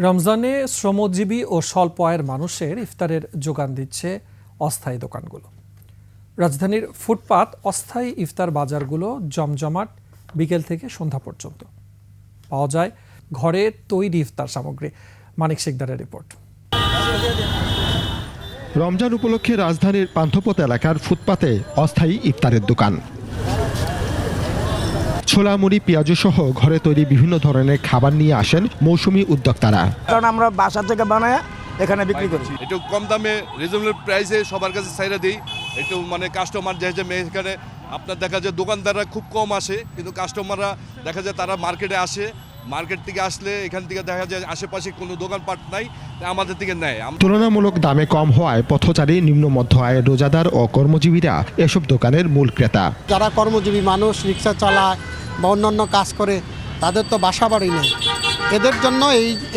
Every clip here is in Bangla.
রমজানে শ্রমজীবী ও স্বল্প আয়ের মানুষের ইফতারের যোগান দিচ্ছে অস্থায়ী দোকানগুলো। রাজধানীর ফুটপাত অস্থায়ী ইফতার বাজারগুলো জমজমাট বিকেল থেকে সন্ধ্যা পর্যন্ত। পাওয়া যায় ঘরে তৈরি ইফতার সামগ্রী। মানিক শিকদারের রিপোর্ট। রমজান উপলক্ষে রাজধানীর পান্থপথ এলাকার ফুটপাতে অস্থায়ী ইফতারের দোকান। ছোলা, মুড়ি, পেঁয়াজু সহ ঘরে তৈরি বিভিন্ন ধরনের খাবার নিয়ে আসেন মৌসুমী উদ্যোক্তারা। কারণ আমরা বাসা থেকে বানায় এখানে বিক্রি করি। একটু কম দামে রিজনেবল প্রাইসে সবার কাছে চাইরা দিই। একটু কাস্টমার যে এখানে আপনার দেখা যায় দোকানদাররা খুব কম আসে, কিন্তু কাস্টমাররা দেখা যায় তারা মার্কেটে আসে। মার্কেট থেকে আসলে এখান থেকে দেখা যায় আশেপাশে কোনো দোকানপাট নাই, আমাদের থেকে নেয়। তুলনামূলক দামে কম হওয়ায় পথচারী, নিম্ন মধ্য আয়ের রোজাদার ও কর্মজীবীরা এসব দোকানের মূল ক্রেতা। যারা কর্মজীবী মানুষ রিক্সা চালায় বা অন্যান্য কাজ করে, তাদের তো বাসা বাড়ি নেই। এদের জন্য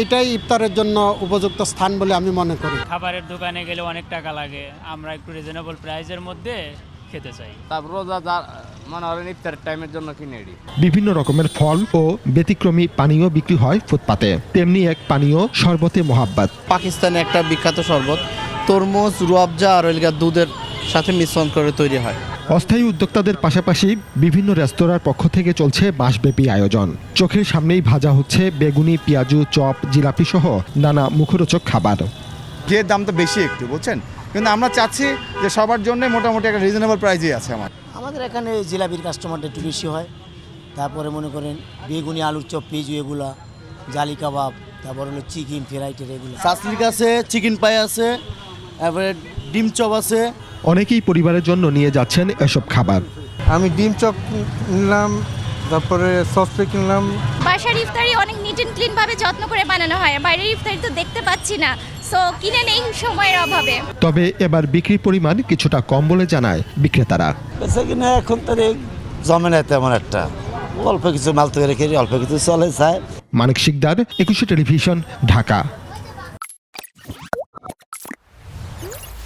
এটাই ইফতারের জন্য উপযুক্ত স্থান বলে আমি মনে করি। খাবারের দোকানে গেলে অনেক টাকা লাগে, আমরা একটু রিজনেবল প্রাইসের মধ্যে খেতে চাই। তারপর রোজাদার ইফতারের টাইমের জন্য কিনে নিই। বিভিন্ন রকমের ফল ও ব্যতিক্রমী পানীয় বিক্রি হয় ফুটপাতে। তেমনি এক পানীয় শরবতে মোহাব্বত। পাকিস্তানে একটা বিখ্যাত শরবত তরমুজ, রুয়াবজা আর দুধের সাথে মিশ্রণ করে তৈরি হয়। অস্থায়ী উদ্যোক্তাদের পাশাপাশি বিভিন্ন রেস্তোরাঁর পক্ষ থেকে চলছে মাসব্যাপী আয়োজন। চোখের সামনেই ভাজা হচ্ছে বেগুনি, পেঁয়াজু, চপ, জিলাপি সহ নানা মুখরোচক খাবার। যে দামটা বেশি একটু বুঝছেন, কিন্তু আমরা চাচ্ছি যে সবার জন্য মোটামুটি একটা রিজনেবল প্রাইসই আছে। আমাদের এখানে জিলাপির কাস্টমারটা একটু বেশি হয়। তারপরে মনে করেন বেগুনি, আলুর চপ, পেঁয়াজু, এগুলা, জালি কাবাব, তারপর হলো চিকেন ফ্রাইটের এগুলো। সাসলিক আছে, চিকেন পাই আছে, তারপরে ডিম চপ আছে। অনেকেই পরিবারের জন্য নিয়ে যাচ্ছেন এসব খাবার। আমি ডিম চপ কিনলাম, তারপরে সস কিনলাম। বাসার ইফতারি অনেক নিট অ্যান্ড ক্লিন ভাবে যত্ন করে বানানো হয়। বাইরের ইফতারি তো দেখতে পাচ্ছি না, সো কিনে নেই সময়ের অভাবে। তবে এবার বিক্রির পরিমাণ কিছুটা কম বলে জানায় বিক্রেতারা। কিনা এখন তো জমে না তেমন একটা, অল্প কিছু মাল তৈরি রেখে অল্প কিছু চলে যায়। মানিক শিকদার, 21 টেলিভিশন, ঢাকা।